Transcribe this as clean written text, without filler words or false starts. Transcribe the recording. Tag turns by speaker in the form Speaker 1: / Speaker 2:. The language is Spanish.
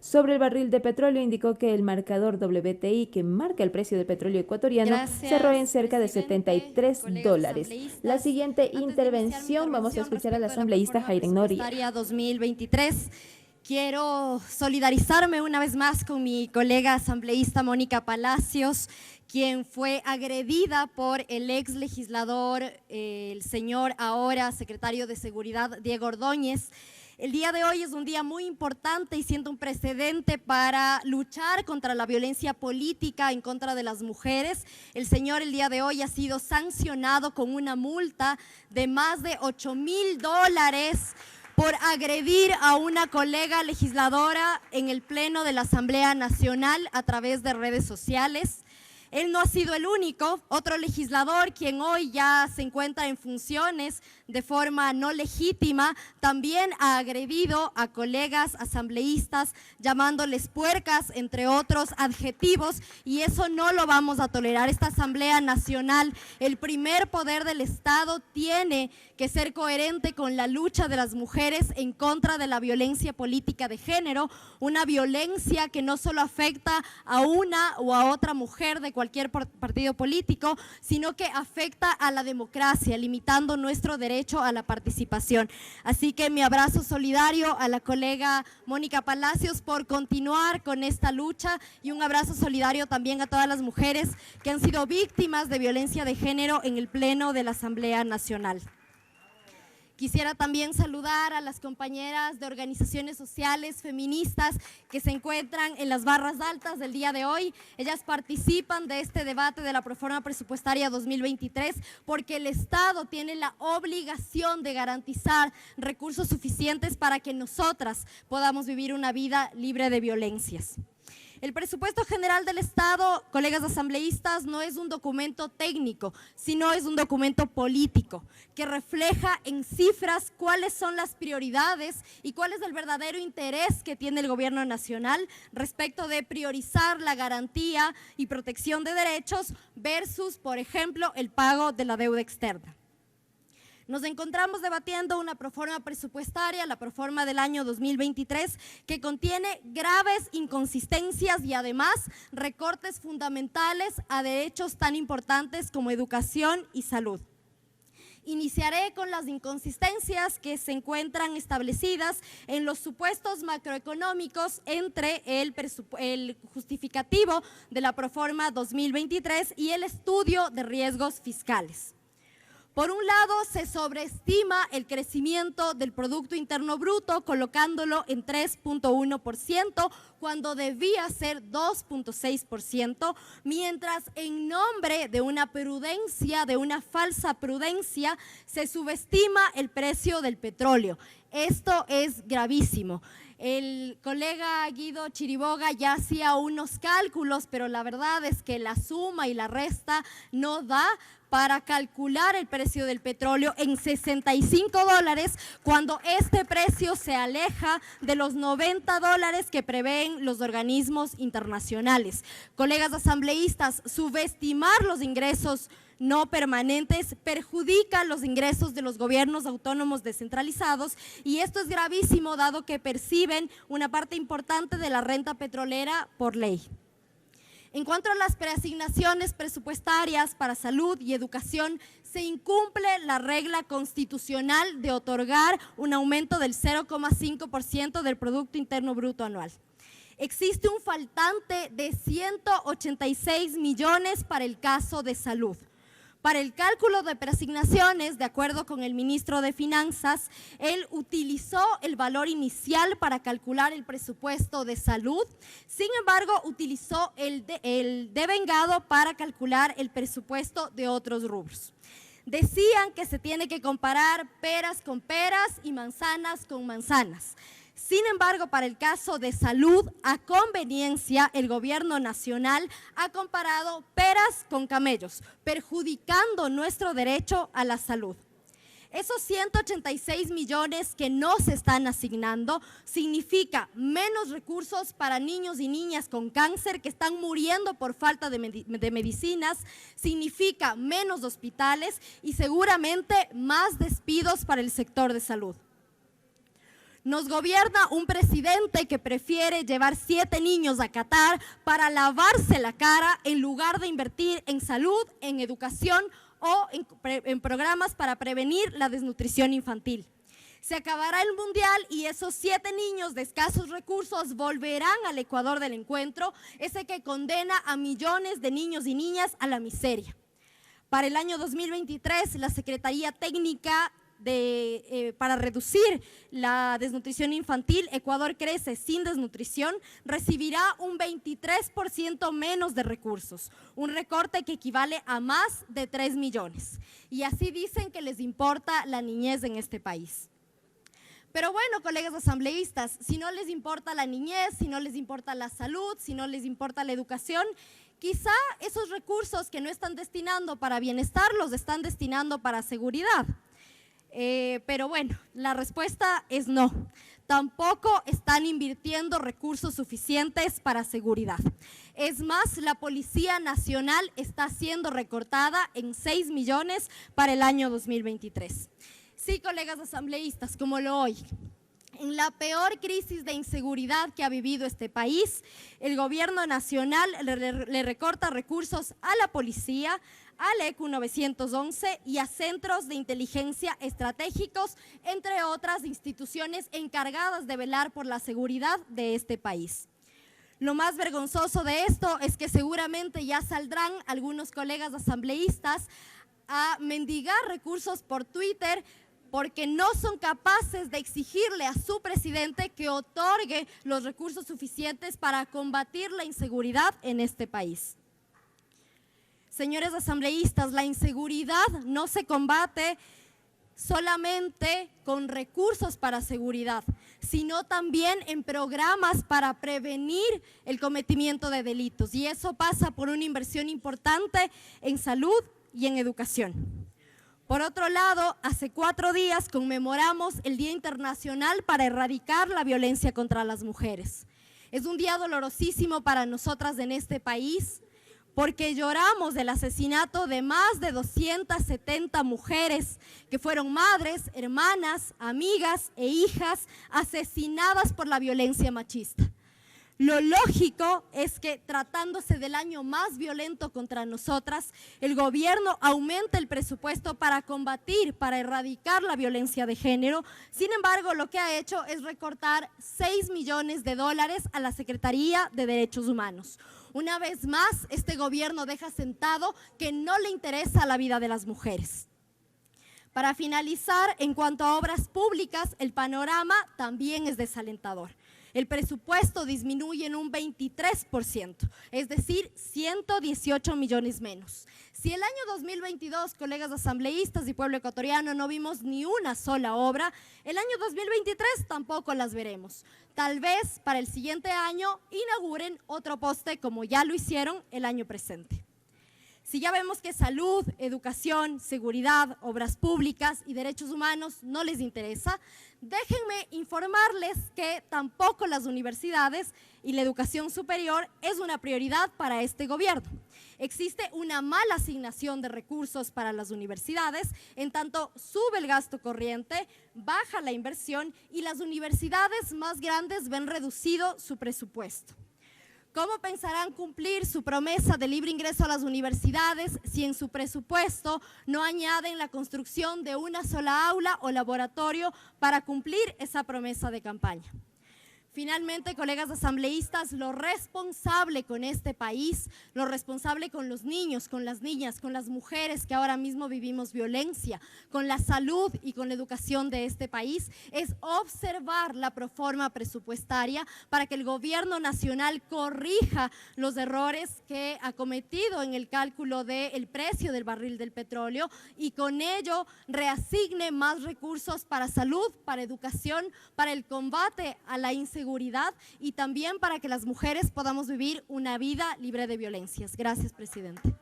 Speaker 1: Sobre el barril de petróleo, indicó que el marcador WTI, que marca el precio del petróleo ecuatoriano, cerró en cerca de $73. La siguiente intervención, vamos a escuchar al asambleísta Jairen Noria.
Speaker 2: 2023. Quiero solidarizarme una vez más con mi colega asambleísta Mónica Palacios, quien fue agredida por el ex legislador, el señor ahora secretario de Seguridad, Diego Ordóñez. El día de hoy es un día muy importante y siento un precedente para luchar contra la violencia política en contra de las mujeres. El señor el día de hoy ha sido sancionado con una multa de más de $8.000 por agredir a una colega legisladora en el Pleno de la Asamblea Nacional a través de redes sociales. Él no ha sido el único, otro legislador quien hoy ya se encuentra en funciones de forma no legítima, también ha agredido a colegas asambleístas llamándoles puercas, entre otros adjetivos, y eso no lo vamos a tolerar. Esta Asamblea Nacional, el primer poder del Estado, tiene que ser coherente con la lucha de las mujeres en contra de la violencia política de género, una violencia que no solo afecta a una o a otra mujer de cualquier partido político, sino que afecta a la democracia, limitando nuestro derecho a la participación. Así que mi abrazo solidario a la colega Mónica Palacios por continuar con esta lucha y un abrazo solidario también a todas las mujeres que han sido víctimas de violencia de género en el Pleno de la Asamblea Nacional. Quisiera también saludar a las compañeras de organizaciones sociales feministas que se encuentran en las barras altas del día de hoy. Ellas participan de este debate de la Proforma Presupuestaria 2023 porque el Estado tiene la obligación de garantizar recursos suficientes para que nosotras podamos vivir una vida libre de violencias. El presupuesto general del Estado, colegas asambleístas, no es un documento técnico, sino es un documento político que refleja en cifras cuáles son las prioridades y cuál es el verdadero interés que tiene el gobierno nacional respecto de priorizar la garantía y protección de derechos versus, por ejemplo, el pago de la deuda externa. Nos encontramos debatiendo una proforma presupuestaria, la proforma del año 2023, que contiene graves inconsistencias y además recortes fundamentales a derechos tan importantes como educación y salud. Iniciaré con las inconsistencias que se encuentran establecidas en los supuestos macroeconómicos entre el justificativo de la proforma 2023 y el estudio de riesgos fiscales. Por un lado, se sobreestima el crecimiento del Producto Interno Bruto, colocándolo en 3.1%, cuando debía ser 2.6%, mientras en nombre de una prudencia, de una falsa prudencia, se subestima el precio del petróleo. Esto es gravísimo. El colega Guido Chiriboga ya hacía unos cálculos, pero la verdad es que la suma y la resta no da para calcular el precio del petróleo en $65 cuando este precio se aleja de los $90 que prevén los organismos internacionales. Colegas asambleístas, subestimar los ingresos no permanentes perjudica los ingresos de los gobiernos autónomos descentralizados y esto es gravísimo dado que perciben una parte importante de la renta petrolera por ley. En cuanto a las preasignaciones presupuestarias para salud y educación, se incumple la regla constitucional de otorgar un aumento del 0,5% del Producto Interno Bruto anual. Existe un faltante de 186 millones para el caso de salud. Para el cálculo de preasignaciones, de acuerdo con el ministro de Finanzas, él utilizó el valor inicial para calcular el presupuesto de salud, sin embargo, utilizó el devengado para calcular el presupuesto de otros rubros. Decían que se tiene que comparar peras con peras y manzanas con manzanas. Sin embargo, para el caso de salud, a conveniencia, el gobierno nacional ha comparado peras con camellos, perjudicando nuestro derecho a la salud. Esos 186 millones que no se están asignando significa menos recursos para niños y niñas con cáncer que están muriendo por falta de medicinas, significa menos hospitales y seguramente más despidos para el sector de salud. Nos gobierna un presidente que prefiere llevar 7 niños a Qatar para lavarse la cara en lugar de invertir en salud, en educación o en programas para prevenir la desnutrición infantil. Se acabará el mundial y esos 7 niños de escasos recursos volverán al Ecuador del encuentro, ese que condena a millones de niños y niñas a la miseria. Para el año 2023, la Secretaría Técnica para reducir la desnutrición infantil, Ecuador Crece Sin Desnutrición, recibirá un 23% menos de recursos, un recorte que equivale a más de 3 millones. Y así dicen que les importa la niñez en este país. Pero bueno, colegas asambleístas, si no les importa la niñez, si no les importa la salud, si no les importa la educación, quizá esos recursos que no están destinando para bienestar los están destinando para seguridad. Pero bueno, la respuesta es no. Tampoco están invirtiendo recursos suficientes para seguridad. Es más, la Policía Nacional está siendo recortada en 6 millones para el año 2023. Sí, colegas asambleístas, como lo oí, en la peor crisis de inseguridad que ha vivido este país, el gobierno nacional le recorta recursos a la policía, al ECU 911 y a centros de inteligencia estratégicos, entre otras instituciones encargadas de velar por la seguridad de este país. Lo más vergonzoso de esto es que seguramente ya saldrán algunos colegas asambleístas a mendigar recursos por Twitter porque no son capaces de exigirle a su presidente que otorgue los recursos suficientes para combatir la inseguridad en este país. Señores asambleístas, la inseguridad no se combate solamente con recursos para seguridad, sino también en programas para prevenir el cometimiento de delitos. Y eso pasa por una inversión importante en salud y en educación. Por otro lado, hace 4 días conmemoramos el Día Internacional para erradicar la violencia contra las mujeres. Es un día dolorosísimo para nosotras en este país, porque lloramos del asesinato de más de 270 mujeres que fueron madres, hermanas, amigas e hijas asesinadas por la violencia machista. Lo lógico es que, tratándose del año más violento contra nosotras, el gobierno aumente el presupuesto para combatir, para erradicar la violencia de género. Sin embargo, lo que ha hecho es recortar 6 millones de dólares a la Secretaría de Derechos Humanos. Una vez más, este gobierno deja sentado que no le interesa la vida de las mujeres. Para finalizar, en cuanto a obras públicas, el panorama también es desalentador. El presupuesto disminuye en un 23%, es decir, 118 millones menos. Si el año 2022, colegas asambleístas y pueblo ecuatoriano, no vimos ni una sola obra, el año 2023 tampoco las veremos. Tal vez para el siguiente año inauguren otro poste como ya lo hicieron el año presente. Si ya vemos que salud, educación, seguridad, obras públicas y derechos humanos no les interesa, déjenme informarles que tampoco las universidades y la educación superior es una prioridad para este gobierno. Existe una mala asignación de recursos para las universidades, en tanto sube el gasto corriente, baja la inversión y las universidades más grandes ven reducido su presupuesto. ¿Cómo pensarán cumplir su promesa de libre ingreso a las universidades si en su presupuesto no añaden la construcción de una sola aula o laboratorio para cumplir esa promesa de campaña? Finalmente, colegas asambleístas, lo responsable con este país, lo responsable con los niños, con las niñas, con las mujeres que ahora mismo vivimos violencia, con la salud y con la educación de este país, es observar la proforma presupuestaria para que el gobierno nacional corrija los errores que ha cometido en el cálculo del precio del barril del petróleo y con ello reasigne más recursos para salud, para educación, para el combate a la inseguridad y también para que las mujeres podamos vivir una vida libre de violencias. Gracias, presidente.